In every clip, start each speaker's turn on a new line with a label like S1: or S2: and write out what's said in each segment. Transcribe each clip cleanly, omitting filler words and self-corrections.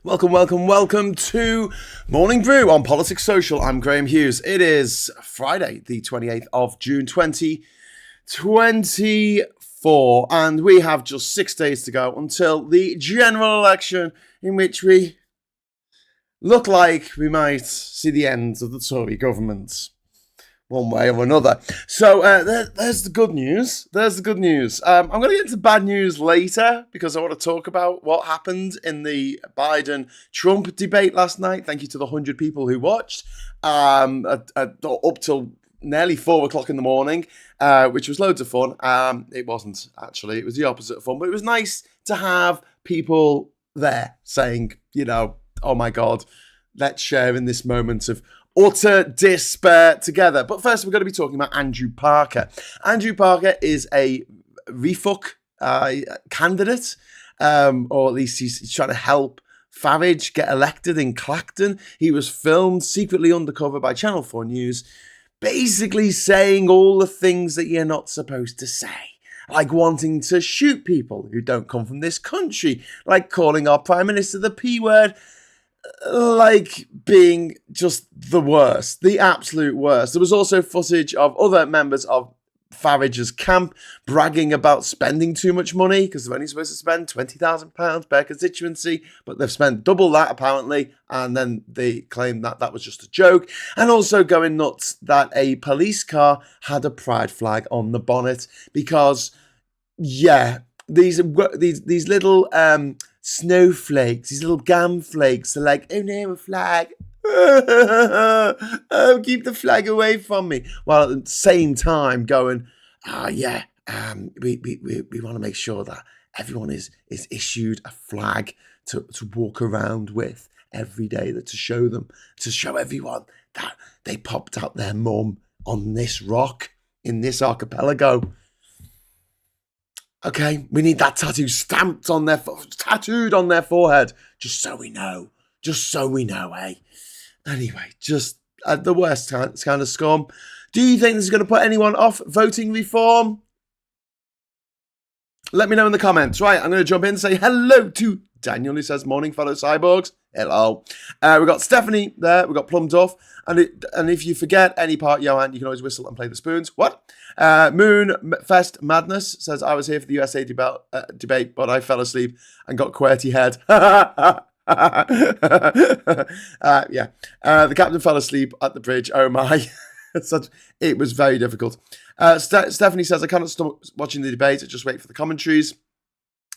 S1: Welcome to Morning Brew on Politics Social. I'm Graham Hughes. It is Friday, the 28th of June, 2024, and we have just 6 days to go until the general election, in which we look like we might see the end of the Tory government, one way or another. So there's the good news. I'm going to get into bad news later because I want to talk about what happened in the Biden-Trump debate last night. Thank you to the 100 people who watched up till nearly 4 o'clock in the morning, which was loads of fun. It wasn't, actually. It was the opposite of fun. But it was nice to have people there saying, oh my God, let's share in this moment of utter despair together. But first, we're going to be talking about Andrew Parker. Andrew Parker is a refuck candidate, or at least he's trying to help Farage get elected in Clacton. He was filmed secretly undercover by Channel 4 News, basically saying all the things that you're not supposed to say. Like wanting to shoot people who don't come from this country, like calling our Prime Minister the P word, like being just the worst, the absolute worst. There was also footage of other members of Farage's camp bragging about spending too much money because they're only supposed to spend £20,000 per constituency, but they've spent double that apparently, and then they claim that that was just a joke, and also going nuts that a police car had a pride flag on the bonnet because, these little snowflakes, these little gam flakes are like, oh no, a flag. Oh, keep the flag away from me. While at the same time going, we want to make sure that everyone is issued a flag to walk around with every day, to show everyone that they popped out their mum on this rock in this archipelago. Okay, we need that tattoo stamped on tattooed on their forehead, just so we know, eh? Anyway, just the worst kind of scum. Do you think this is going to put anyone off voting reform? Let me know in the comments. Right, I'm going to jump in and say hello to Daniel, who says, morning, fellow cyborgs. Hello. We've got Stephanie there. We've got Plum Duff. And if you forget any part, Johan, you can always whistle and play the spoons. What? Moonfest Madness says, I was here for the USA debate, but I fell asleep and got QWERTY head. The captain fell asleep at the bridge. Oh my. It was very difficult. Stephanie says, I cannot stop watching the debate. I just wait for the commentaries.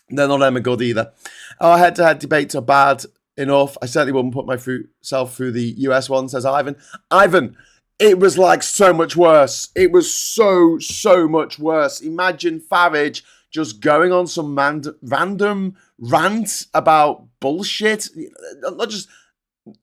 S1: They're not Emma good either. Our head-to-head debates are bad enough. I certainly wouldn't put myself through the US one, says Ivan. Ivan, it was like so much worse. It was so much worse. Imagine Farage just going on some random rant about bullshit. Not just,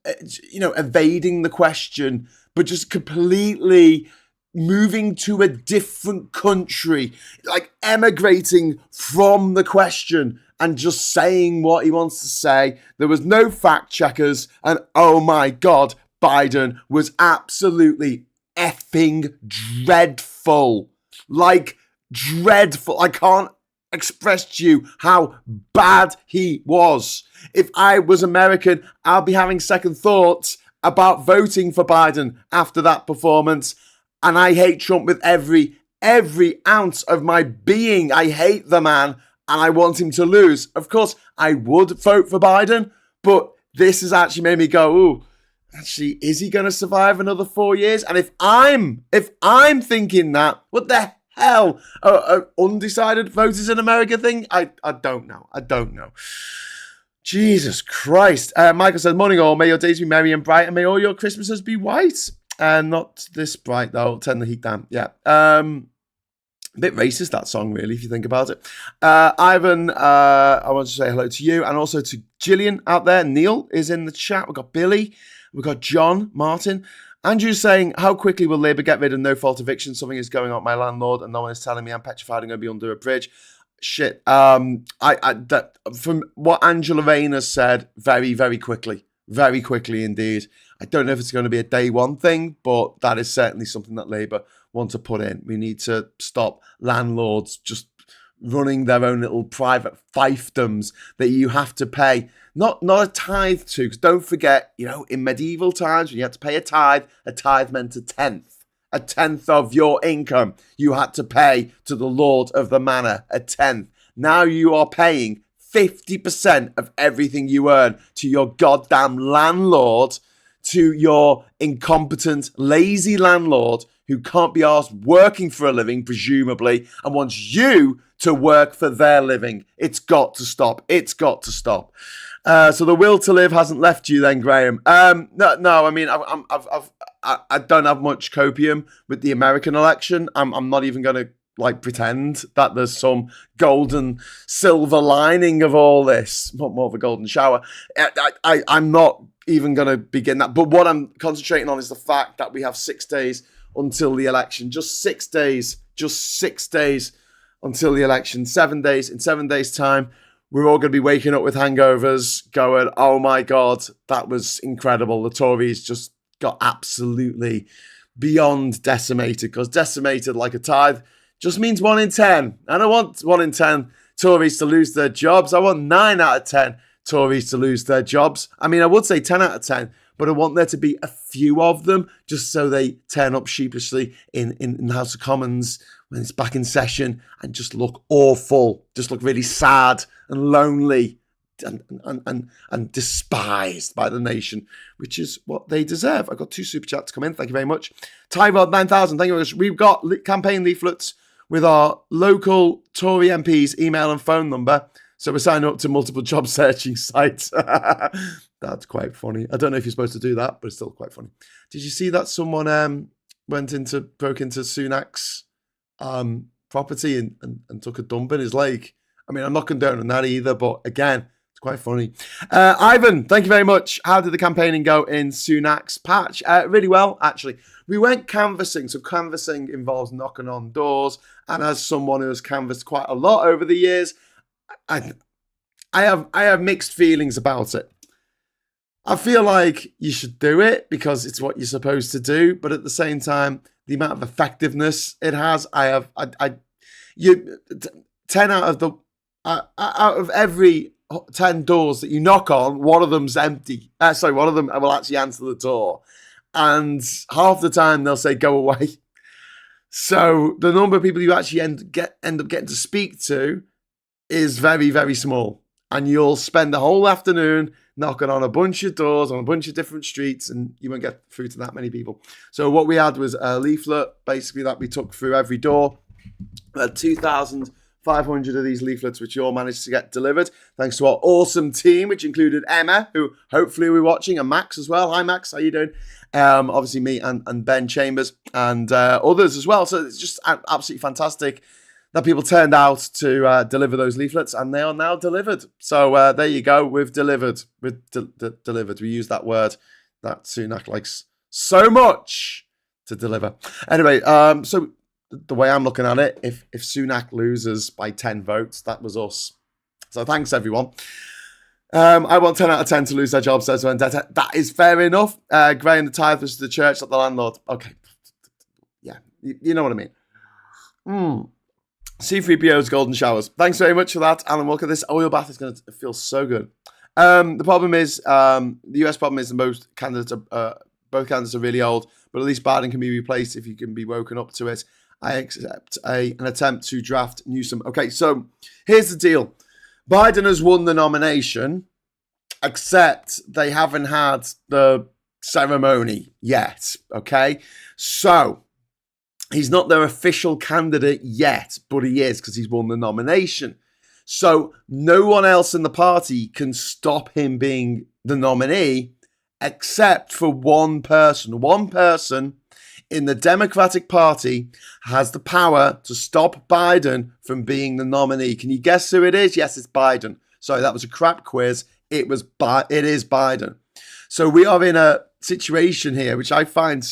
S1: evading the question, but just completely moving to a different country, like emigrating from the question and just saying what he wants to say. There was no fact checkers, and oh my God, Biden was absolutely effing dreadful. Like, dreadful. I can't express to you how bad he was. If I was American, I'll be having second thoughts about voting for Biden after that performance. And I hate Trump with every ounce of my being. I hate the man, and I want him to lose. Of course, I would vote for Biden, but this has actually made me go, ooh, actually, is he going to survive another 4 years? And if I'm thinking that, what the hell? Undecided voters in America thing? I don't know. Jesus Christ. Michael says, morning all, may your days be merry and bright, and may all your Christmases be white. Not this bright, though. Turn the heat down. Yeah. A bit racist, that song, really, if you think about it. Ivan, I want to say hello to you and also to Gillian out there. Neil is in the chat. We've got Billy. We've got John Martin. Andrew's saying, how quickly will Labour get rid of no-fault eviction? Something is going on with my landlord and no one is telling me. I'm petrified I'm going to be under a bridge. Shit. From what Angela Rayner said, very, very quickly. Very quickly indeed. I don't know if it's going to be a day one thing, but that is certainly something that Labour want to put in. We need to stop landlords just running their own little private fiefdoms that you have to pay. Not a tithe to, because don't forget, in medieval times when you had to pay a tithe meant a tenth. A tenth of your income you had to pay to the Lord of the Manor, a tenth. Now you are paying 50% of everything you earn to your goddamn landlord, to your incompetent, lazy landlord who can't be asked working for a living, presumably, and wants you to work for their living. It's got to stop. It's got to stop. So the will to live hasn't left you then, Graham. No. I mean, I don't have much copium with the American election. I'm not even going to pretend that there's some golden silver lining of all this. More of a golden shower. I'm not even going to begin that. But what I'm concentrating on is the fact that we have 6 days until the election. Just 6 days. Just 6 days until the election. 7 days. In 7 days' time, we're all going to be waking up with hangovers going, oh my God, that was incredible. The Tories just got absolutely beyond decimated, because decimated like a tithe just means 1 in 10. I don't want 1 in 10 Tories to lose their jobs. I want 9 out of 10 Tories to lose their jobs. I mean, I would say 10 out of 10, but I want there to be a few of them just so they turn up sheepishly in the House of Commons when it's back in session and just look awful, just look really sad and lonely and despised by the nation, which is what they deserve. I've got 2 super chats come in. Thank you very much. Tyrod 9000, thank you very much. We've got campaign leaflets with our local Tory MP's email and phone number. So we're signing up to multiple job searching sites. That's quite funny. I don't know if you're supposed to do that, but it's still quite funny. Did you see that someone broke into Sunak's property and took a dump in his lake? I mean, I'm not condoning that either, but again, it's quite funny. Ivan, thank you very much. How did the campaigning go in Sunak's patch? Really well, actually. We went canvassing. So canvassing involves knocking on doors. And as someone who has canvassed quite a lot over the years, I have mixed feelings about it. I feel like you should do it because it's what you're supposed to do, but at the same time, the amount of effectiveness it has, 10 out of every 10 doors that you knock on, one of them's empty. One of them will actually answer the door, and half the time they'll say go away. So the number of people you actually end up getting to speak to is very, very small, and you'll spend the whole afternoon knocking on a bunch of doors on a bunch of different streets, and you won't get through to that many people. So what we had was a leaflet, basically, that we took through every door. We had 2,500 of these leaflets, which you all managed to get delivered, thanks to our awesome team, which included Emma, who hopefully we're watching, and Max as well. Hi, Max. How you doing? Obviously me and Ben Chambers and others as well. So it's just absolutely fantastic that people turned out to deliver those leaflets, and they are now delivered. So there you go. We've delivered. We've delivered. We use that word that Sunak likes so much to deliver. Anyway, so the way I'm looking at it, if Sunak loses by 10 votes, that was us. So thanks, everyone. I want 10 out of 10 to lose their jobs, says Vendetta. That is fair enough. Graham, the tithe was to the church, not the landlord. Okay. Yeah, you know what I mean. C3PO's golden showers. Thanks very much for that, Alan Walker. This oil bath is going to feel so good. The problem is, the US problem is both candidates are really old, but at least Biden can be replaced if you can be woken up to it. I accept an attempt to draft Newsom. Okay, so here's the deal. Biden has won the nomination, except they haven't had the ceremony yet, okay? So he's not their official candidate yet, but he is because he's won the nomination. So no one else in the party can stop him being the nominee except for one person. One person in the Democratic Party has the power to stop Biden from being the nominee. Can you guess who it is? Yes, it's Biden. Sorry, that was a crap quiz. It is Biden. So we are in a situation here which I find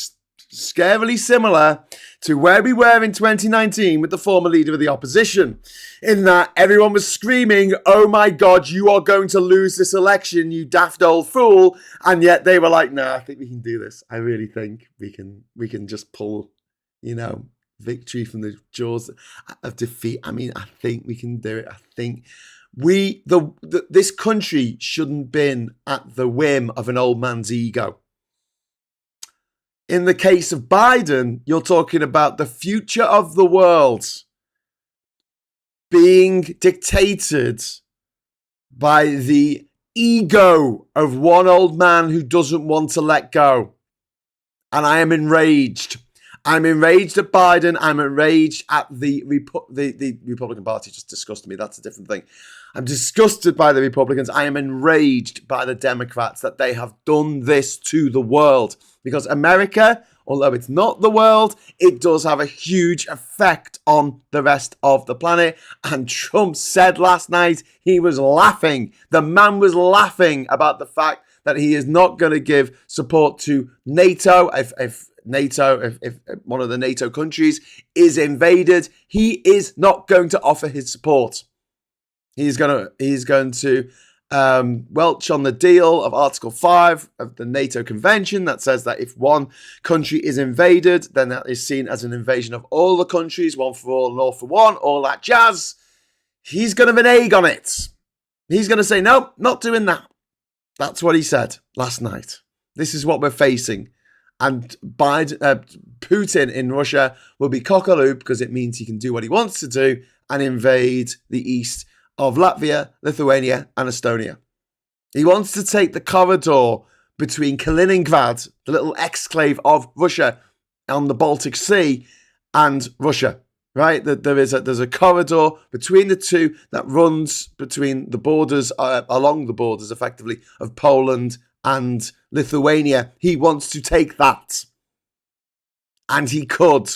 S1: scarily similar to where we were in 2019 with the former leader of the opposition, in that everyone was screaming, oh my God, you are going to lose this election, you daft old fool. And yet they were like, no, I think we can do this. I really think we can just pull, victory from the jaws of defeat. I mean, I think we can do it. I think this country shouldn't been at the whim of an old man's ego. In the case of Biden, you're talking about the future of the world being dictated by the ego of one old man who doesn't want to let go. And I am enraged. I'm enraged at Biden. I'm enraged at the Republican Party. Just disgusted me. That's a different thing. I'm disgusted by the Republicans. I am enraged by the Democrats that they have done this to the world. Because America, although it's not the world, it does have a huge effect on the rest of the planet. And Trump said last night, he was laughing. The man was laughing about the fact that he is not going to give support to NATO. If one of the NATO countries is invaded, he is not going to offer his support. He's going to welch on the deal of Article 5 of the NATO Convention that says that if one country is invaded, then that is seen as an invasion of all the countries, one for all and all for one, all that jazz. He's going to renege on it. He's going to say, no, not doing that. That's what he said last night. This is what we're facing. And Putin in Russia will be cock-a-loop because it means he can do what he wants to do and invade the east of Latvia, Lithuania, and Estonia. He wants to take the corridor between Kaliningrad, the little exclave of Russia on the Baltic Sea, and Russia. Right? There's a corridor between the two that runs between the borders, along the borders, effectively, of Poland and Lithuania. He wants to take that. And he could.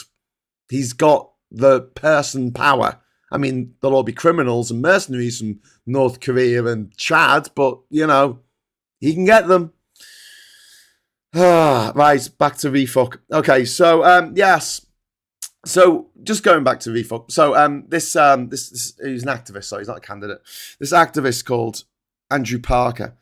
S1: He's got the person power. I mean, there'll all be criminals and mercenaries from North Korea and Chad, but, you know, he can get them. Right, back to refuck. Okay, so, yes. So, just going back to refuck. So, this he's an activist, so he's not a candidate. This activist called Andrew Parker,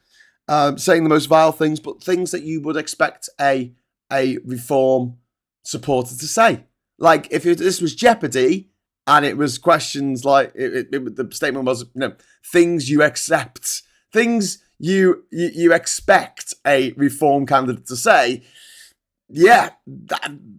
S1: saying the most vile things, but things that you would expect a reform supporter to say. Like, if this was Jeopardy, and it was questions like, the statement was, things you accept, things you expect a reform candidate to say. Yeah,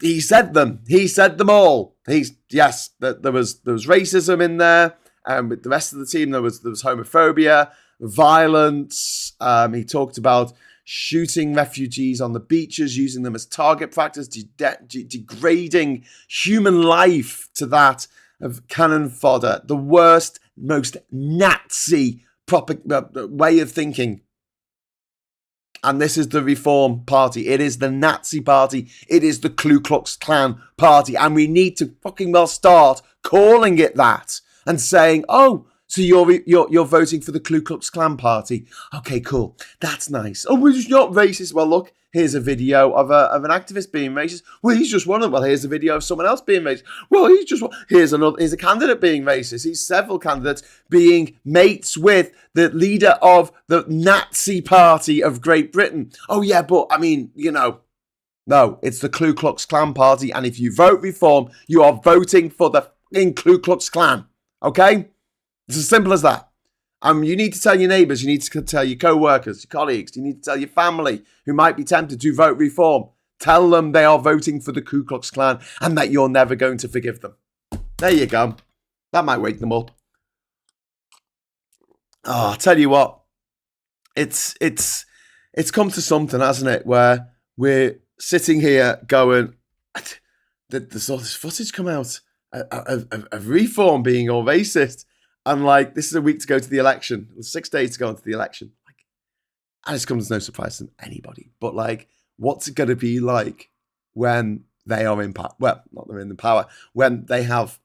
S1: he said them. He said them all. There was racism in there, and with the rest of the team there was homophobia, violence. He talked about shooting refugees on the beaches, using them as target practice, degrading human life to that of cannon fodder. The worst, most Nazi way of thinking. And this is the Reform Party. It is the Nazi Party. It is the Ku Klux Klan Party. And we need to fucking well start calling it that and saying, oh, so you're voting for the Ku Klux Klan Party. Okay, cool. That's nice. Oh, we're just not racist. Well, look, here's a video of an activist being racist. Well, he's just one of them. Well, here's a video of someone else being racist. Well, he's just one. Here's a candidate being racist. He's several candidates being mates with the leader of the Nazi Party of Great Britain. Oh, yeah, but I mean, no, it's the Ku Klux Klan Party. And if you vote Reform, you are voting for the fucking Ku Klux Klan. Okay? It's as simple as that. You need to tell your neighbours, you need to tell your co-workers, your colleagues, you need to tell your family who might be tempted to vote Reform. Tell them they are voting for the Ku Klux Klan and that you're never going to forgive them. There you go. That might wake them up. Oh, I'll tell you what. It's come to something, hasn't it, where we're sitting here going, there's all this footage come out of Reform being all racist. And this is a week to go to the election. 6 days to go into the election. And it's come as no surprise to anybody. But what's it going to be like when they are in power? Well, not they're in the power. When they have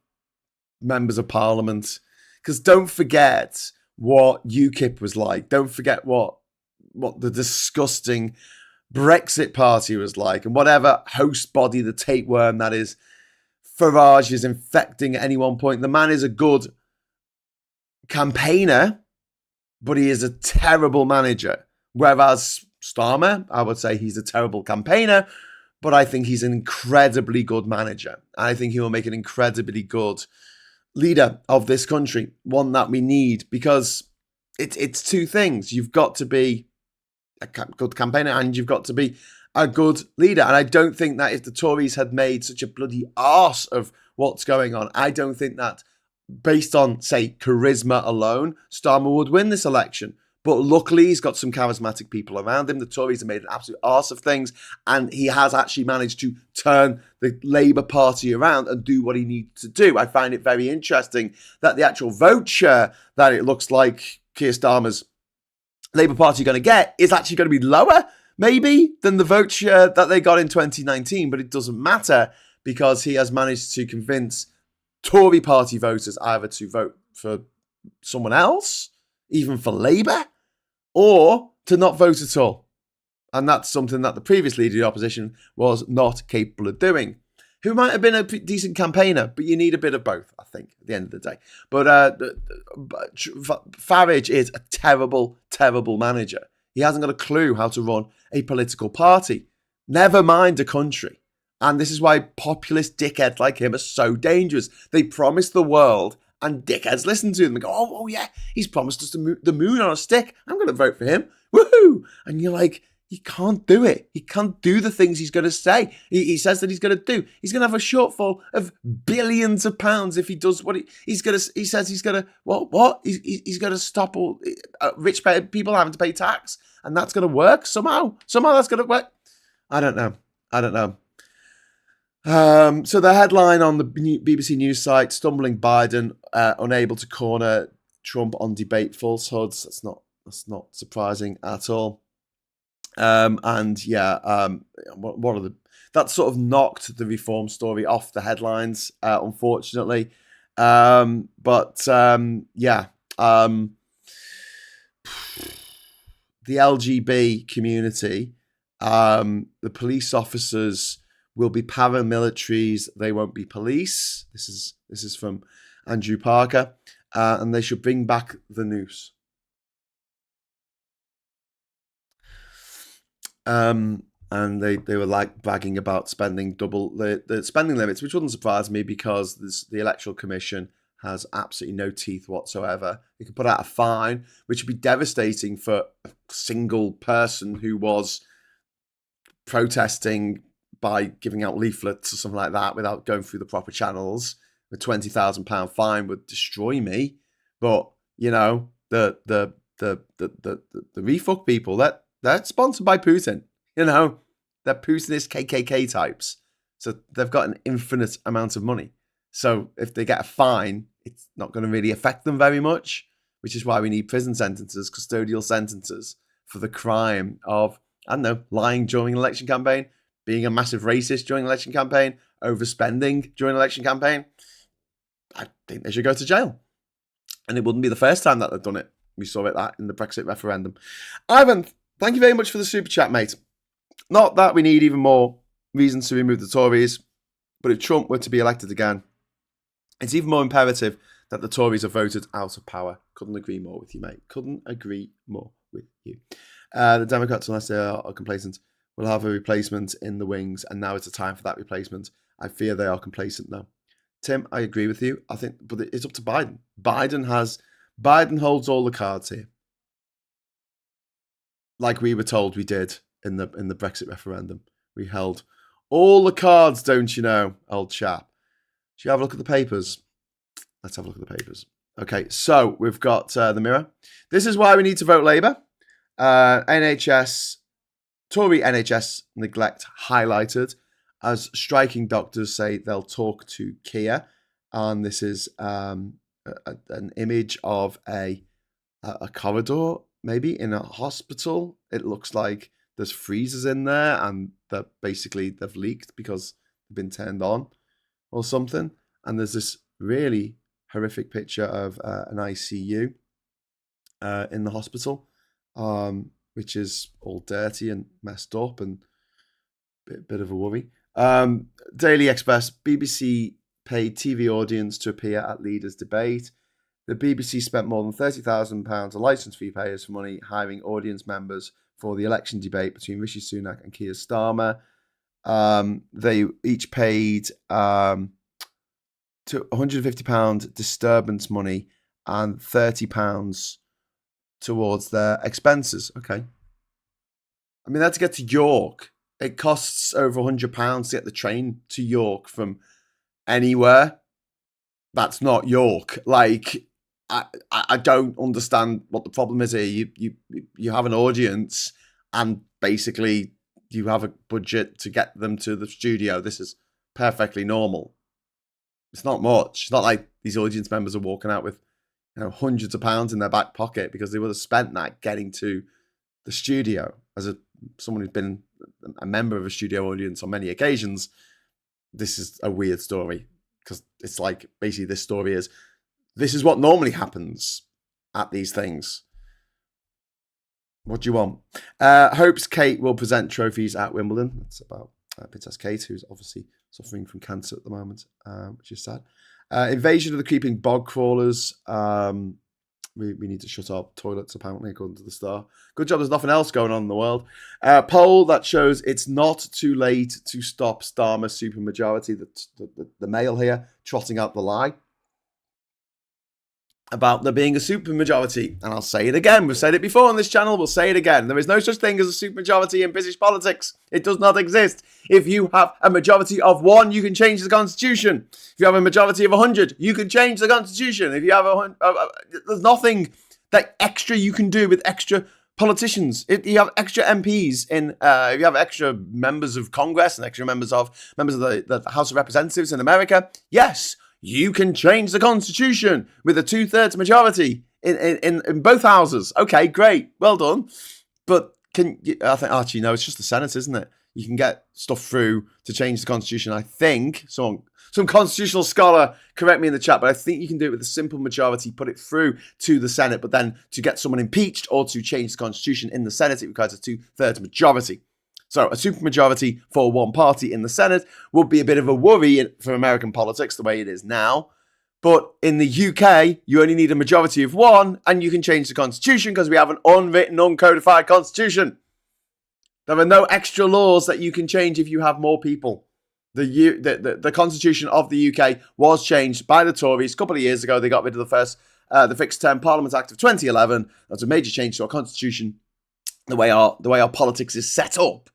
S1: members of parliament. Because don't forget what UKIP was like. Don't forget what the disgusting Brexit party was like. And whatever host body, the tapeworm that is, Farage is infecting at any one point. The man is a good campaigner, but he is a terrible manager. Whereas Starmer, I would say he's a terrible campaigner, but I think he's an incredibly good manager. I think he will make an incredibly good leader of this country, one that we need, because it's two things. You've got to be a good campaigner and you've got to be a good leader. And I don't think that if the Tories had made such a bloody arse of what's going on, I don't think that based on, say, charisma alone, Starmer would win this election. But luckily, he's got some charismatic people around him. The Tories have made an absolute arse of things, and he has actually managed to turn the Labour Party around and do what he needs to do. I find it very interesting that the actual vote share that it looks like Keir Starmer's Labour Party are going to get is actually going to be lower, maybe, than the vote share that they got in 2019. But it doesn't matter because he has managed to convince Tory party voters either to vote for someone else, even for Labour, or to not vote at all. And that's something that the previous leader of the opposition was not capable of doing. Who might have been a decent campaigner, but you need a bit of both, I think, at the end of the day. But Farage is a terrible, terrible manager. He hasn't got a clue how to run a political party, never mind a country. And this is why populist dickheads like him are so dangerous. They promise the world, and dickheads listen to them and go, oh yeah, he's promised us the moon on a stick. I'm going to vote for him. Woohoo! And you're like, he can't do it. He can't do the things he's going to say. He says that he's going to do. He's going to have a shortfall of billions of pounds if he does what he's going to. He says he's going to what? He's going to stop all rich people having to pay tax, and that's going to work somehow. Somehow that's going to work. I don't know. So the headline on the BBC News site: "Stumbling Biden, unable to corner Trump on debate falsehoods." That's not surprising at all. What are that sort of knocked the reform story off the headlines, unfortunately. The LGB community, the police officers will be paramilitaries. They won't be police. This is from Andrew Parker, and they should bring back the noose. And they were like bragging about spending double the spending limits, which wouldn't surprise me because the Electoral Commission has absolutely no teeth whatsoever. They could put out a fine, which would be devastating for a single person who was protesting by giving out leaflets or something like that without going through the proper channels. A £20,000 fine would destroy me. But you know, the refuck people they're sponsored by Putin. You know, they're Putinist KKK types. So they've got an infinite amount of money. So if they get a fine, it's not going to really affect them very much, which is why we need prison sentences, custodial sentences for the crime of, I don't know, lying during an election campaign, being a massive racist during an election campaign, overspending during an election campaign. I think they should go to jail. And it wouldn't be the first time that they've done it. We saw that in the Brexit referendum. Ivan, thank you very much for the super chat, mate. Not that we need even more reasons to remove the Tories, but if Trump were to be elected again, it's even more imperative that the Tories are voted out of power. Couldn't agree more with you, mate. Couldn't agree more with you. The Democrats, unless they are complacent, will have a replacement in the wings, and now is the time for that replacement. I fear they are complacent now. Tim, I agree with you. I think, but it's up to Biden. Biden holds all the cards here. Like we were told we did in the Brexit referendum. We held all the cards, don't you know, old chap. Should you have a look at the papers? Let's have a look at the papers. Okay, so we've got the Mirror. This is why we need to vote Labour. Tory NHS neglect highlighted as striking doctors say they'll talk to Keir. And this is an image of a corridor, maybe in a hospital. It looks like there's freezers in there and they've leaked because they've been turned on or something. And there's this really horrific picture of an ICU in the hospital, which is all dirty and messed up and a bit of a worry. Daily Express, BBC paid TV audience to appear at leaders' debate. The BBC spent more than £30,000 of licence fee payers for money hiring audience members for the election debate between Rishi Sunak and Keir Starmer. They each paid to £150 disturbance money and £30 towards their expenses. Okay. I mean, that's to get to York. It costs over £100 to get the train to York from anywhere. That's not York. Like, I don't understand what the problem is here. You have an audience, and basically you have a budget to get them to the studio. This is perfectly normal. It's not much. It's not like these audience members are walking out with hundreds of pounds in their back pocket, because they would have spent that getting to the studio. As someone who's been a member of a studio audience on many occasions, this is a weird story, because it's like, basically this story is, this is what normally happens at these things. What do you want? Hopes Kate will present trophies at Wimbledon. That's about Princess Kate, who's obviously suffering from cancer at the moment, which is sad. Invasion of the creeping bog crawlers. We need to shut our toilets, apparently, according to the Star. Good job, there's nothing else going on in the world. Poll that shows it's not too late to stop Starmer supermajority. The Mail here, trotting out the lie about there being a supermajority. And I'll say it again. We've said it before on this channel. We'll say it again. There is no such thing as a supermajority in British politics. It does not exist. If you have a majority of 1, you can change the constitution. If you have a majority of 100, you can change the constitution. If you have there's nothing that extra you can do with extra politicians. If you have extra MPs in, if you have extra members of Congress and extra members of the House of Representatives in America, yes, you can change the constitution with a 2/3 majority in both houses. Okay, great, well done. But I think, Archie, no, it's just the Senate, isn't it? You can get stuff through to change the constitution. I think some constitutional scholar, correct me in the chat, but I think you can do it with a simple majority, put it through to the Senate. But then to get someone impeached or to change the constitution in the Senate, it requires a 2/3 majority. So a supermajority for one party in the Senate would be a bit of a worry for American politics, the way it is now. But in the UK, you only need a majority of 1, and you can change the constitution, because we have an unwritten, uncodified constitution. There are no extra laws that you can change if you have more people. The constitution of the UK was changed by the Tories a couple of years ago. They got rid of the Fixed Term Parliament Act of 2011. That's a major change to our constitution, the way our politics is set up.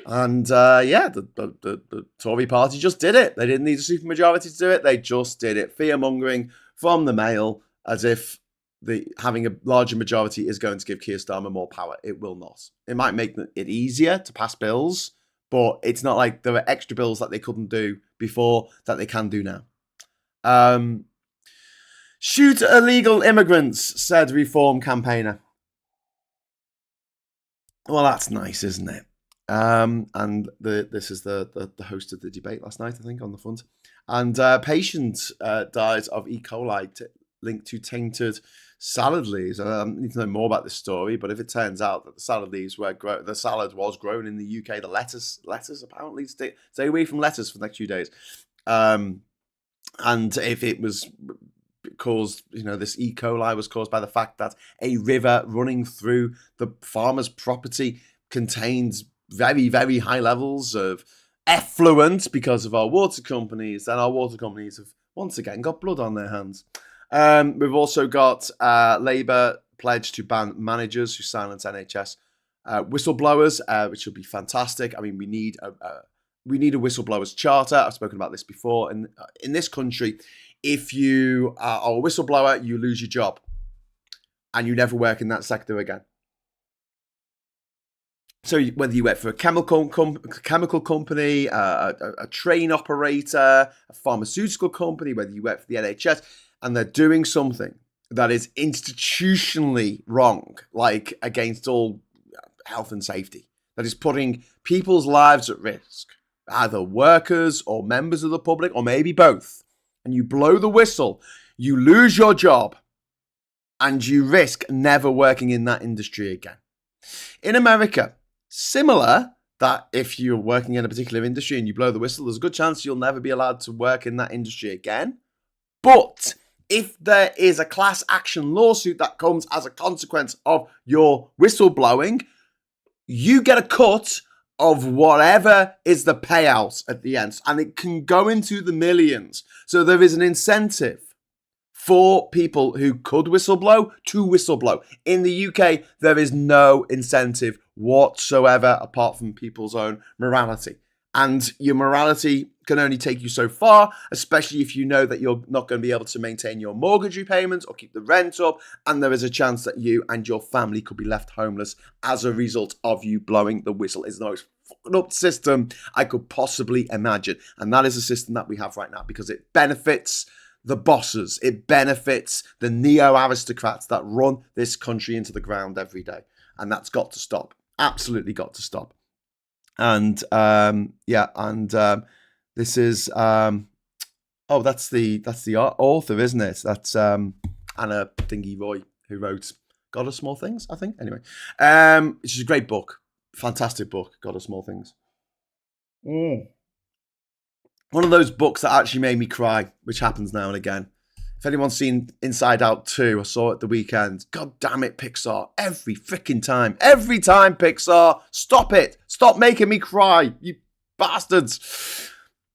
S1: And the Tory party just did it. They didn't need a supermajority to do it. They just did it. Fear-mongering from the Mail, as if having a larger majority is going to give Keir Starmer more power. It will not. It might make it easier to pass bills, but it's not like there are extra bills that they couldn't do before that they can do now. Shoot illegal immigrants, said Reform campaigner. Well, that's nice, isn't it? And this is the host of the debate last night, I think, on the front. And patient died of E. coli linked to tainted salad leaves. I need to know more about this story, but if it turns out that the salad leaves the salad was grown in the UK, the lettuce apparently, stay away from lettuce for the next few days. And if it was caused, this E. coli was caused by the fact that a river running through the farmer's property contains very, very high levels of effluent because of our water companies, and our water companies have once again got blood on their hands. We've also got Labour pledge to ban managers who silence NHS whistleblowers, which would be fantastic. I mean, we need a whistleblowers charter. I've spoken about this before. And in this country, if you are a whistleblower, you lose your job and you never work in that sector again. So whether you work for a chemical company, a train operator, a pharmaceutical company, whether you work for the NHS, and they're doing something that is institutionally wrong, like against all health and safety, that is putting people's lives at risk, either workers or members of the public, or maybe both, and you blow the whistle, you lose your job, and you risk never working in that industry again. In America, similar, that if you're working in a particular industry and you blow the whistle, there's a good chance you'll never be allowed to work in that industry again. But if there is a class action lawsuit that comes as a consequence of your whistleblowing, you get a cut of whatever is the payout at the end. And it can go into the millions. So there is an incentive for people who could whistleblow to whistleblow. In the UK, there is no incentive whatsoever apart from people's own morality. And your morality can only take you so far, especially if you know that you're not going to be able to maintain your mortgage repayments or keep the rent up, and there is a chance that you and your family could be left homeless as a result of you blowing the whistle. It's the most fucked up system I could possibly imagine. And that is a system that we have right now because it benefits the bosses. It benefits the neo-aristocrats that run this country into the ground every day. And that's got to stop. Absolutely got to stop. And this is that's the author, isn't it? That's Anna Thingy Roy, who wrote God of Small Things, I think. Anyway, which is a great book, fantastic book, God of Small Things. One of those books that actually made me cry, which happens now and again. If anyone's seen Inside Out 2, I saw it at the weekend. God damn it, Pixar. Every freaking time. Every time, Pixar. Stop it. Stop making me cry, you bastards.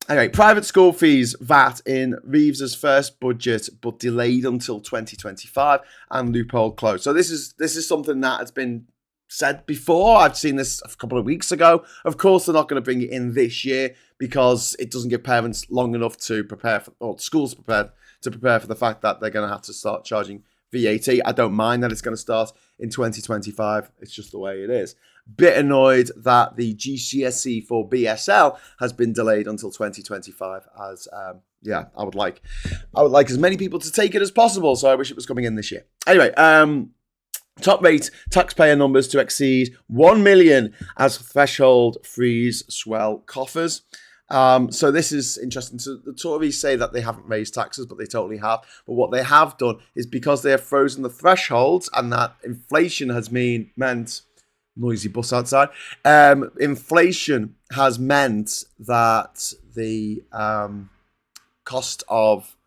S1: Anyway, private school fees, VAT in Reeves's first budget, but delayed until 2025, and loophole closed. So this is something that has been said before. I've seen this a couple of weeks ago. Of course, they're not going to bring it in this year because it doesn't give parents long enough to prepare for, or schools prepared to prepare for the fact that they're going to have to start charging VAT. I don't mind that it's going to start in 2025. It's just the way it is. Bit annoyed that the GCSE for BSL has been delayed until 2025. As I would like as many people to take it as possible. So I wish it was coming in this year. Anyway, top rate taxpayer numbers to exceed 1 million as threshold freeze swell coffers. So this is interesting. So the Tories say that they haven't raised taxes, but they totally have. But what they have done is because they have frozen the thresholds and that inflation has meant noisy bus outside. Inflation has meant that the cost of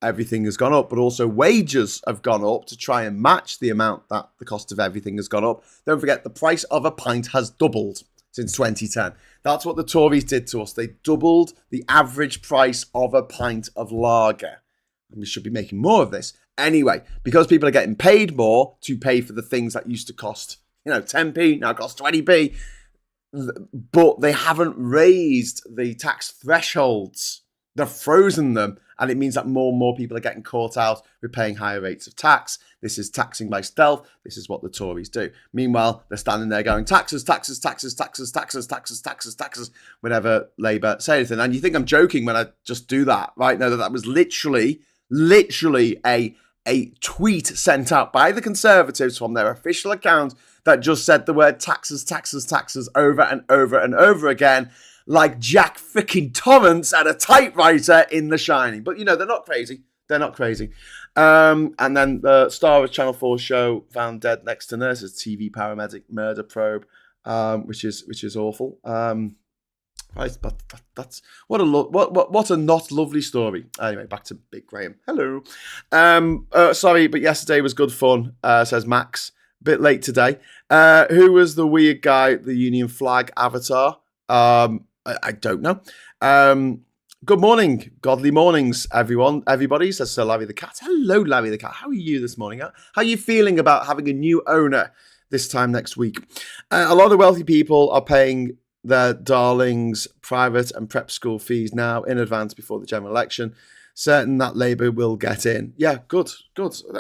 S1: everything has gone up, but also wages have gone up to try and match the amount that the cost of everything has gone up. Don't forget, the price of a pint has doubled since 2010. That's what the Tories did to us. They doubled the average price of a pint of lager. And we should be making more of this. Anyway, because people are getting paid more to pay for the things that used to cost, 10p, now cost 20p. But they haven't raised the tax thresholds. They've frozen them. And it means that more and more people are getting caught out with paying higher rates of tax. This is taxing by stealth. This is what the Tories do. Meanwhile, they're standing there going, taxes, taxes, taxes, taxes, taxes, taxes, taxes, taxes, whenever Labour say anything. And you think I'm joking when I just do that, right? No, that was literally a tweet sent out by the Conservatives from their official account that just said the word taxes, taxes, taxes over and over and over again, like Jack freaking Torrance at a typewriter in The Shining. But, they're not crazy. They're not crazy. And then the star of Channel 4 show found dead next to nurses, TV paramedic murder probe, which is awful. Right, but that's what a not lovely story. Anyway, back to Big Graham. Hello. Sorry, but yesterday was good fun, says Max. Bit late today. Who was the weird guy, the Union flag avatar? I don't know. Good morning, godly mornings, everybody, says Sir Larry the Cat. Hello, Larry the Cat. How are you this morning? How are you feeling about having a new owner this time next week? A lot of wealthy people are paying their darlings' private and prep school fees now in advance before the general election, certain that Labour will get in. Yeah, good.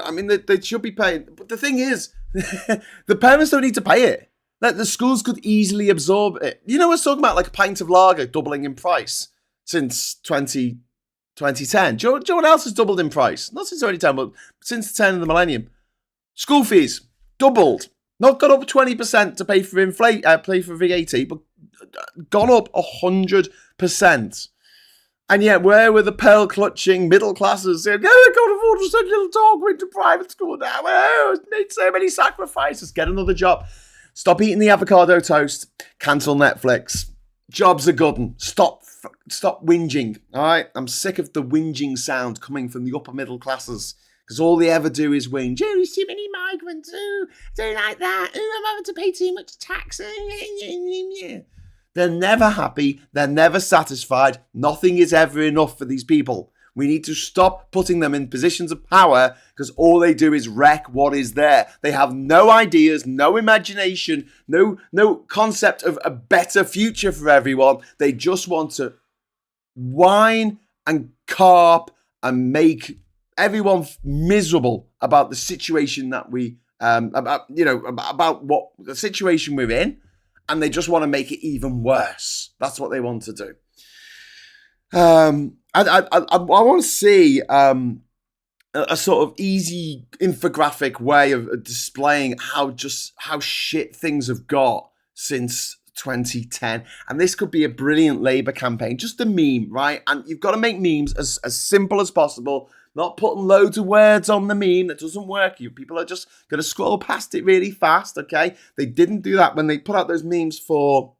S1: I mean, they should be paying. But the thing is, the parents don't need to pay it. Like, the schools could easily absorb it. I was talking about like a pint of lager doubling in price since 2010. Do you know what else has doubled in price? Not since 2010, but since the turn of the millennium. School fees doubled. Not gone up 20% to pay for VAT, but gone up 100%. And yet, where were the pearl-clutching middle classes saying, I can't afford to send little dog into private school now. Oh, it's made so many sacrifices. Get another job. Stop eating the avocado toast. Cancel Netflix. Jobs are good. Stop whinging. All right? I'm sick of the whinging sound coming from the upper middle classes. Because all they ever do is whinge. Oh, there's too many migrants. Oh, I don't like that. Oh, I'm having to pay too much tax. They're never happy. They're never satisfied. Nothing is ever enough for these people. We need to stop putting them in positions of power because all they do is wreck what is there. They have no ideas, no imagination, no concept of a better future for everyone. They just want to whine and carp and make everyone miserable about the situation that about what the situation we're in, and they just want to make it even worse. That's what they want to do. I want to see a sort of easy infographic way of displaying how shit things have got since 2010. And this could be a brilliant Labour campaign, just a meme, right? And you've got to make memes as simple as possible, not putting loads of words on the meme. That doesn't work. You people are just going to scroll past it really fast, okay? They didn't do that when they put out those memes for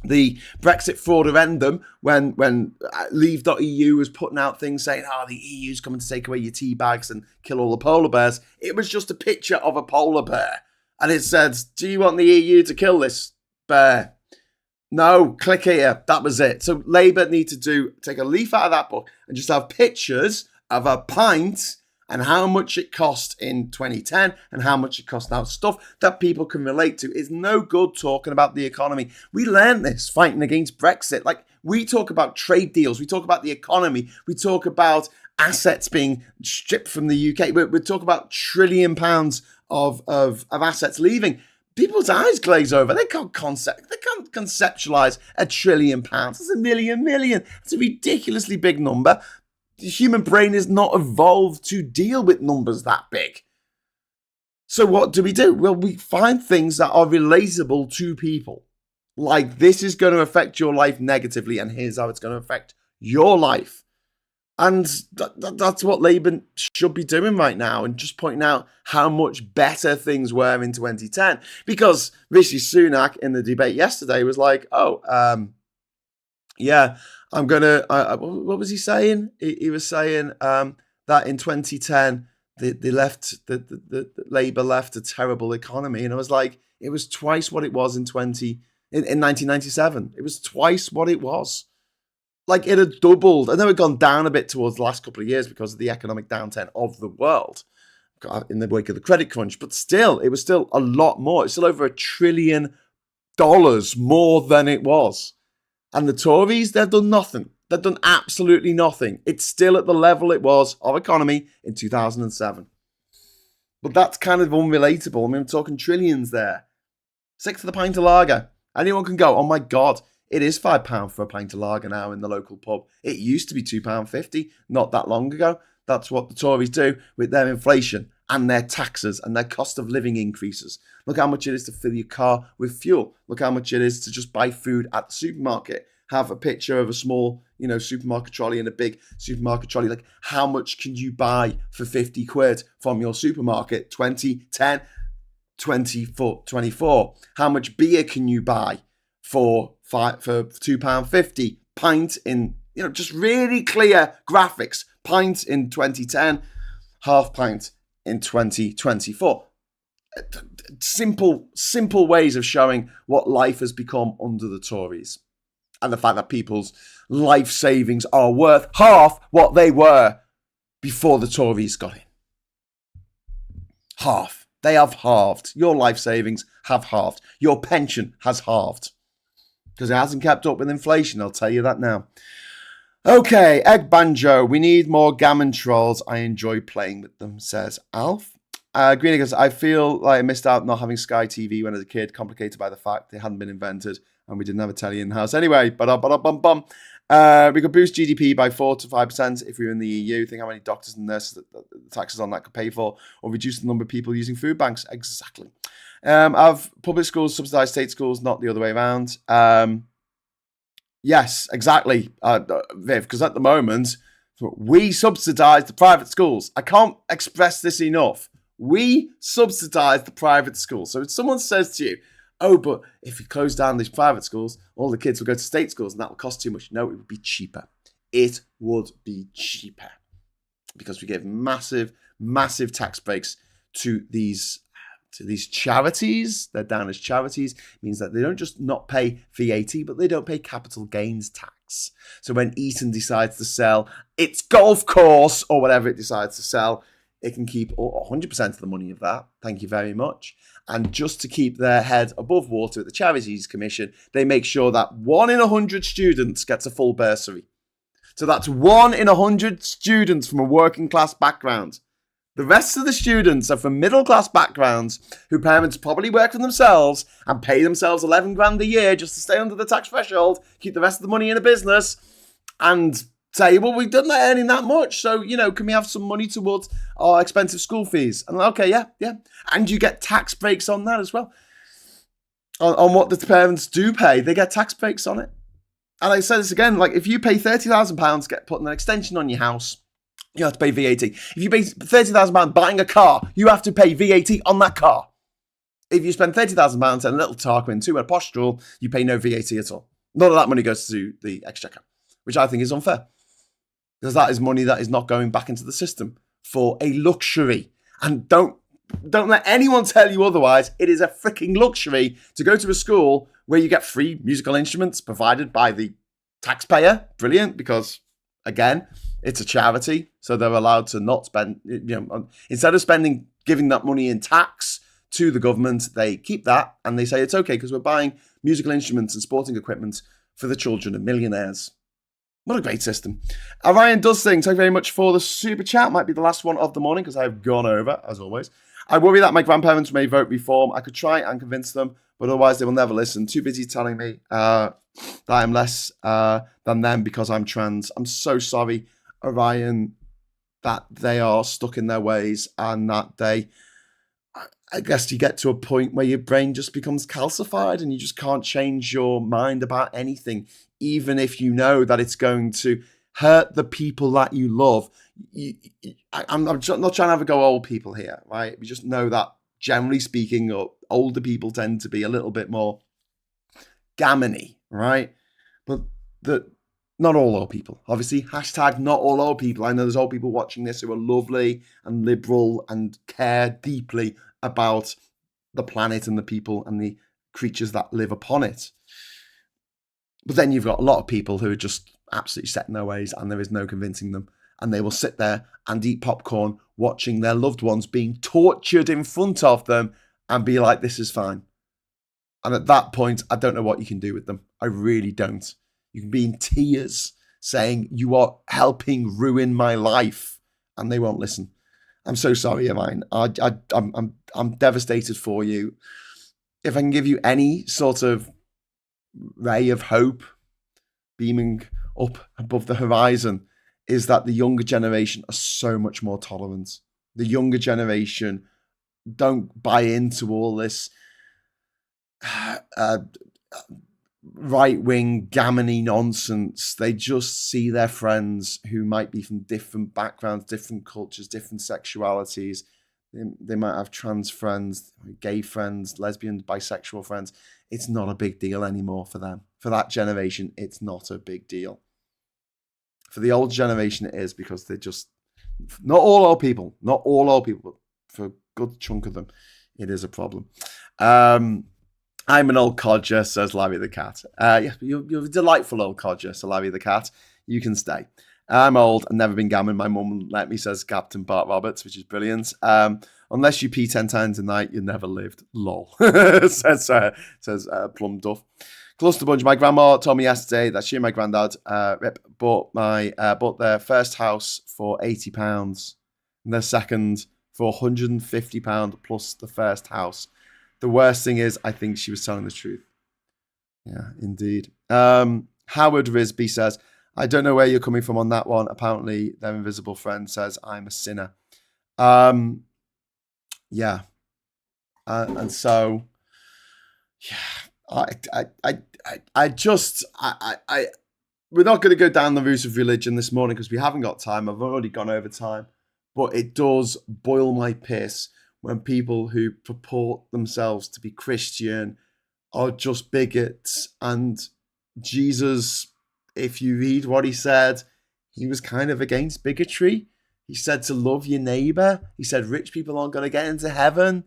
S1: the Brexit fraudurendum, when Leave.eu was putting out things saying, the EU's coming to take away your tea bags and kill all the polar bears. It was just a picture of a polar bear. And it said, do you want the EU to kill this bear? No, click here. That was it. So Labour need to take a leaf out of that book and just have pictures of a pint and how much it cost in 2010 and how much it costs now. Stuff that people can relate to. Is no good talking about the economy. We learned this fighting against Brexit. Like, we talk about trade deals. We talk about the economy. We talk about assets being stripped from the UK. We talk about £1 trillion of assets leaving. People's eyes glaze over. They can't conceptualize £1 trillion. That's a million. It's a ridiculously big number. The human brain is not evolved to deal with numbers that big. So what do? Well, we find things that are relatable to people. Like, this is going to affect your life negatively, and here's how it's going to affect your life. And that's what Labour should be doing right now, and just pointing out how much better things were in 2010. Because Rishi Sunak in the debate yesterday was like, I'm going to, what was he saying? He was saying that in 2010, the Labour left a terrible economy. And I was like, it was twice what it was in 1997. It was twice what it was. Like, it had doubled. I know it had gone down a bit towards the last couple of years because of the economic downturn of the world in the wake of the credit crunch. But still, it was still a lot more. It's still over $1 trillion more than it was. And the Tories, they've done nothing. They've done absolutely nothing. It's still at the level it was of economy in 2007. But that's kind of unrelatable. I mean, I'm talking trillions there. 6 for the pint of lager. Anyone can go, oh my God, it is £5 for a pint of lager now in the local pub. It used to be £2.50 not that long ago. That's what the Tories do with their inflation and their taxes and their cost of living increases. Look how much it is to fill your car with fuel. Look how much it is to just buy food at the supermarket. Have a picture of a small, supermarket trolley and a big supermarket trolley. Like, how much can you buy for 50 quid from your supermarket? 20, 10, 24, 24. How much beer can you buy for £2.50? Pint in, just really clear graphics. Pint in 2010, half pint in 2024. Simple ways of showing what life has become under the Tories. And the fact that people's life savings are worth half what they were before the Tories got in. Half. They have halved. Your life savings have halved. Your pension has halved. Because it hasn't kept up with inflation, I'll tell you that now. Okay, Egg Banjo. We need more gammon trolls. I enjoy playing with them, says Alf. Greeny goes, I feel like I missed out not having Sky TV when I was a kid, complicated by the fact they hadn't been invented and we didn't have a telly in the house. Anyway, we could boost GDP by 4 to 5% if we were in the EU. Think how many doctors and nurses that the taxes on that could pay for, or reduce the number of people using food banks. Exactly. Have public schools subsidised state schools, not the other way around? Yes, exactly, Viv, because at the moment, we subsidise the private schools. I can't express this enough. We subsidise the private schools. So if someone says to you, oh, but if you close down these private schools, all the kids will go to state schools and that will cost too much. No, it would be cheaper. It would be cheaper because we give massive tax breaks to these to these charities. They're down as charities. It means that they don't just not pay VAT, but they don't pay capital gains tax. So when Eton decides to sell its golf course or whatever it decides to sell, it can keep 100% of the money of that. Thank you very much. And just to keep their head above water at the Charities Commission, they make sure that 1 in 100 students gets a full bursary. So that's 1 in 100 students from a working class background. The rest of the students are from middle class backgrounds whose parents probably work for themselves and pay themselves 11 grand a year just to stay under the tax threshold, keep the rest of the money in a business, and say, well, we've done that earning that much, so, can we have some money towards our expensive school fees? And okay, yeah. And you get tax breaks on that as well. On what the parents do pay, they get tax breaks on it. And I say this again, like if you pay £30,000, get put an extension on your house, you have to pay VAT. If you pay £30,000 buying a car, you have to pay VAT on that car. If you spend £30,000 on a little Tarquin, 2 at a posh stroll, you pay no VAT at all. None of that money goes to the exchequer, which I think is unfair. Because that is money that is not going back into the system for a luxury. And don't let anyone tell you otherwise. It is a freaking luxury to go to a school where you get free musical instruments provided by the taxpayer. Brilliant, because, again, it's a charity, so they're allowed to not spend, instead of giving that money in tax to the government, they keep that and they say it's okay because we're buying musical instruments and sporting equipment for the children of millionaires. What a great system. Ryan does think, thank you very much for the super chat. Might be the last one of the morning because I've gone over, as always. I worry that my grandparents may vote reform. I could try and convince them, but otherwise they will never listen. Too busy telling me that I'm less than them because I'm trans. I'm so sorry, Orion, that they are stuck in their ways and that I guess you get to a point where your brain just becomes calcified and you just can't change your mind about anything, even if you know that it's going to hurt the people that you love. I'm not trying to have a go old people here, right? We just know that, generally speaking, older people tend to be a little bit more gammony, right? But not all old people. Obviously, hashtag not all old people. I know there's old people watching this who are lovely and liberal and care deeply about the planet and the people and the creatures that live upon it. But then you've got a lot of people who are just absolutely set in their ways and there is no convincing them. And they will sit there and eat popcorn watching their loved ones being tortured in front of them and be like, this is fine. And at that point, I don't know what you can do with them. I really don't. You can be in tears saying you are helping ruin my life and they won't listen. I'm so sorry, Irvine. I'm devastated for you. If I can give you any sort of ray of hope beaming up above the horizon, is that the younger generation are so much more tolerant. The younger generation don't buy into all this right-wing gammony nonsense. They just see their friends who might be from different backgrounds, different cultures, different sexualities. They might have trans friends, gay friends, lesbian, bisexual friends. It's not a big deal anymore for them. For that generation, it's not a big deal. For the old generation, it is, because they're just, not all old people, but for a good chunk of them, it is a problem. I'm an old codger, says Larry the cat. Yeah, you're a delightful old codger, so Larry the cat. You can stay. I'm old and never been gammon. My mum let me, says Captain Bart Roberts, which is brilliant. Unless you pee 10 times a night, you never lived. Lol, says Plum Duff. Cluster Bunch. My grandma told me yesterday that she and my granddad bought their first house for £80 and their second for £150 plus the first house. The worst thing is, I think she was telling the truth. Yeah, indeed. Howard Risby says, I don't know where you're coming from on that one. Apparently, their invisible friend says, I'm a sinner. Yeah. And so, yeah, we're not going to go down the route of religion this morning because we haven't got time. I've already gone over time. But it does boil my piss when people who purport themselves to be Christian are just bigots. And Jesus, if you read what he said, he was kind of against bigotry. He said to love your neighbor. He said rich people aren't going to get into heaven.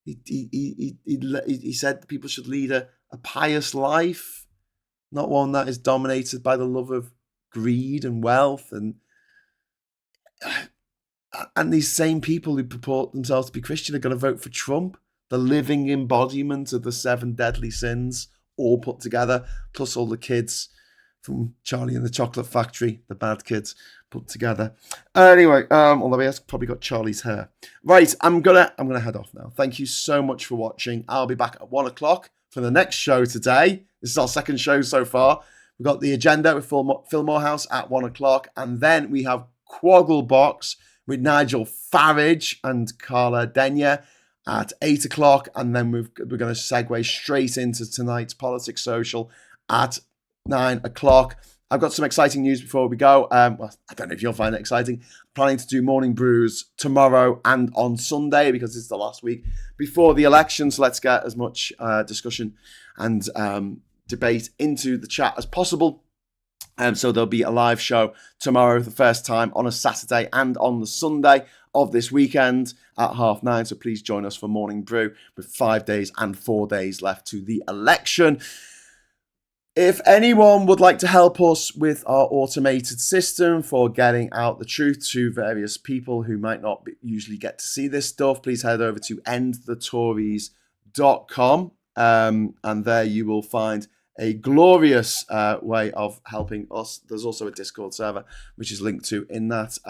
S1: He said people should lead a pious life, not one that is dominated by the love of greed and wealth. And these same people who purport themselves to be Christian are going to vote for Trump, the living embodiment of the 7 deadly sins, all put together, plus all the kids from Charlie and the Chocolate Factory, the bad kids put together. Anyway, although he has probably got Charlie's hair. Right, I'm gonna head off now. Thank you so much for watching. I'll be back at 1:00 for the next show today. This is our second show so far. We've got the agenda with Phil Morehouse at 1:00, and then we have Quagglebox with Nigel Farage and Carla Denyer at 8:00, and then we're going to segue straight into tonight's Politics Social at 9:00. I've got some exciting news before we go. Well, I don't know if you'll find it exciting. I'm planning to do morning brews tomorrow and on Sunday because it's the last week before the election. So let's get as much discussion and debate into the chat as possible. So there'll be a live show tomorrow for the first time on a Saturday and on the Sunday of this weekend at 9:30. So please join us for Morning Brew with 5 days and 4 days left to the election. If anyone would like to help us with our automated system for getting out the truth to various people who might not usually get to see this stuff, please head over to endthetories.com, and there you will find a glorious way of helping us. There's also a Discord server which is linked to in that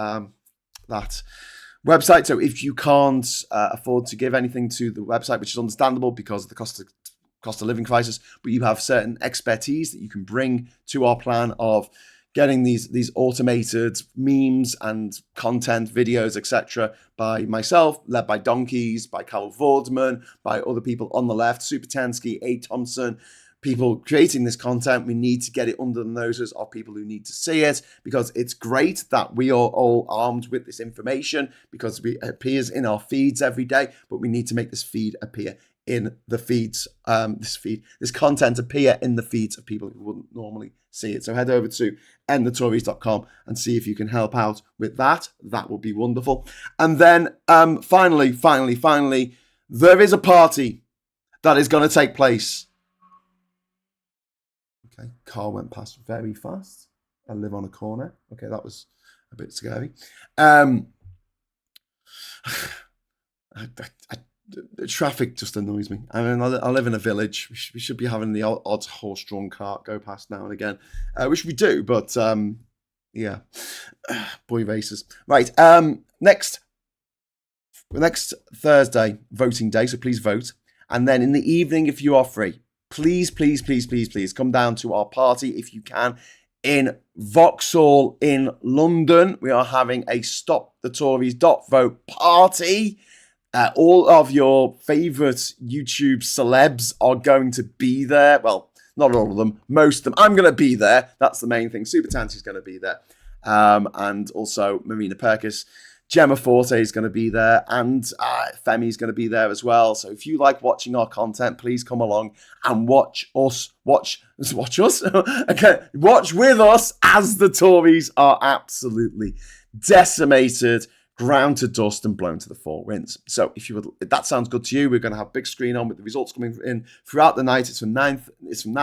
S1: website. So if you can't afford to give anything to the website, which is understandable because of the cost of living crisis, but you have certain expertise that you can bring to our plan of getting these automated memes and content videos, etc., by myself, led by Donkeys, by Carol Vorderman, by other people on the left, Supertansky, A. Thompson, people creating this content. We need to get it under the noses of people who need to see it, because it's great that we are all armed with this information because it appears in our feeds every day, but we need to make this feed appear in the feeds, this content appear in the feeds of people who wouldn't normally see it. So head over to endthetories.com and see if you can help out with that. That would be wonderful. And then finally, there is a party that is going to take place. Okay, car went past very fast. I live on a corner. Okay, that was a bit scary. The traffic just annoys me. I mean, I live in a village. We should be having the odd horse-drawn cart go past now and again, which we do, but yeah, boy races. Right, next Thursday, voting day, so please vote. And then in the evening, if you are free, please come down to our party if you can in Vauxhall in London. We are having a Stop the Tories.vote party. All of your favourite YouTube celebs are going to be there. Well, not all of them, most of them. I'm going to be there. That's the main thing. Super Tansy's going to be there. And also Marina Perkis. Gemma Forte is going to be there. And Femi's going to be there as well. So if you like watching our content, please come along and watch us. Watch us? Okay, watch with us as the Tories are absolutely decimated, ground to dust and blown to the four winds. So if that sounds good to you, we're going to have a big screen on with the results coming in throughout the night. It's from 9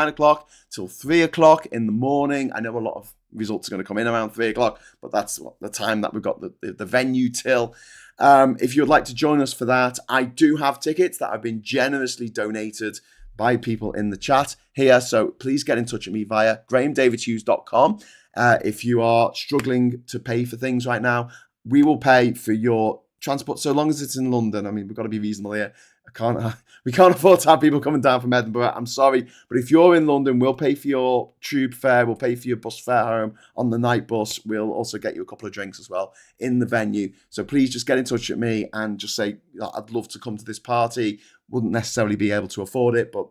S1: o'clock till 3 o'clock in the morning. I know a lot of results are going to come in around 3 o'clock, but that's the time that we've got the venue till. If you would like to join us for that, I do have tickets that have been generously donated by people in the chat here. So please get in touch with me via grahamdavidhughes.com. If you are struggling to pay for things right now, we will pay for your transport so long as it's in London. I mean, we've got to be reasonable here. We can't afford to have people coming down from Edinburgh. I'm sorry, but if you're in London, we'll pay for your tube fare. We'll pay for your bus fare home on the night bus. We'll also get you a couple of drinks as well in the venue. So please just get in touch with me and just say, I'd love to come to this party. Wouldn't necessarily be able to afford it, but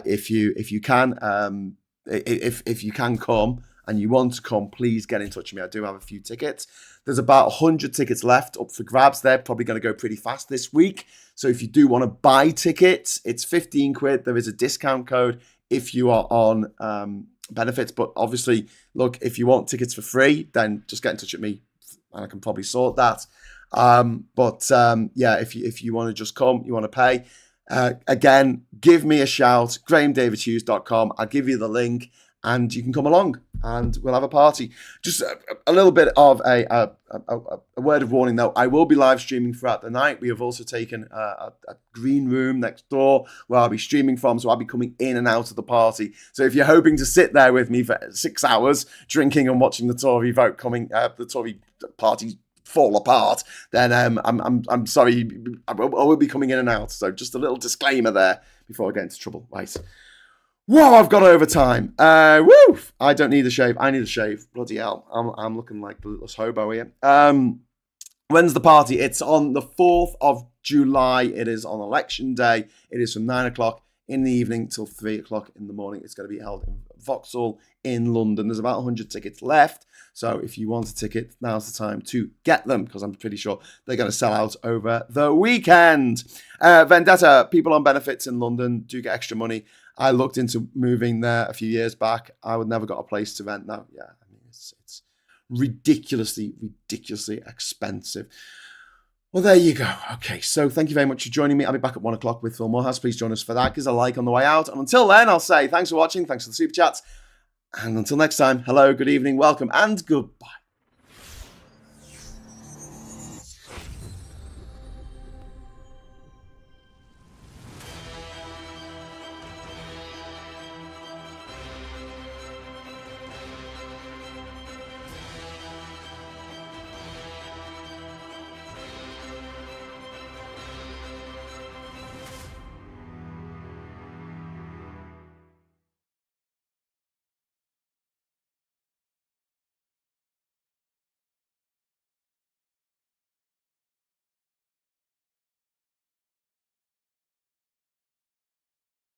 S1: if you can, if you can come and you want to come, please get in touch with me. I do have a few tickets. There's about 100 tickets left up for grabs. They're probably going to go pretty fast this week. So if you do want to buy tickets, it's 15 quid. There is a discount code if you are on benefits. But obviously, look, if you want tickets for free, then just get in touch with me and I can probably sort that. Yeah, if you want to just come, you want to pay, again, give me a shout, grahamdavidhughes.com. I'll give you the link and you can come along and we'll have a party. Just a little bit of a word of warning, though. I will be live streaming throughout the night. We have also taken a green room next door where I'll be streaming from, so I'll be coming in and out of the party. So if you're hoping to sit there with me for 6 hours drinking and watching the Tory vote the Tory party fall apart, then I'm sorry, I will be coming in and out. So just a little disclaimer there before I get into trouble. Right. Whoa, I've got overtime. Woo! I don't need a shave. I need a shave. Bloody hell. I'm looking like the littlest hobo here. When's the party? It's on the 4th of July. It is on election day. It is from 9 o'clock in the evening till 3 o'clock in the morning. It's going to be held in Vauxhall in London. There's about 100 tickets left. So if you want a ticket, now's the time to get them, because I'm pretty sure they're going to sell out over the weekend. Vendetta, people on benefits in London do get extra money. I looked into moving there a few years back. I would never got a place to rent now. Yeah, I mean, it's ridiculously expensive. Well, there you go. Okay, so thank you very much for joining me. I'll be back at 1 o'clock with Phil Morehouse. Please join us for that. Give us a like on the way out. And until then, I'll say thanks for watching. Thanks for the super chats. And until next time, hello, good evening, welcome, and goodbye.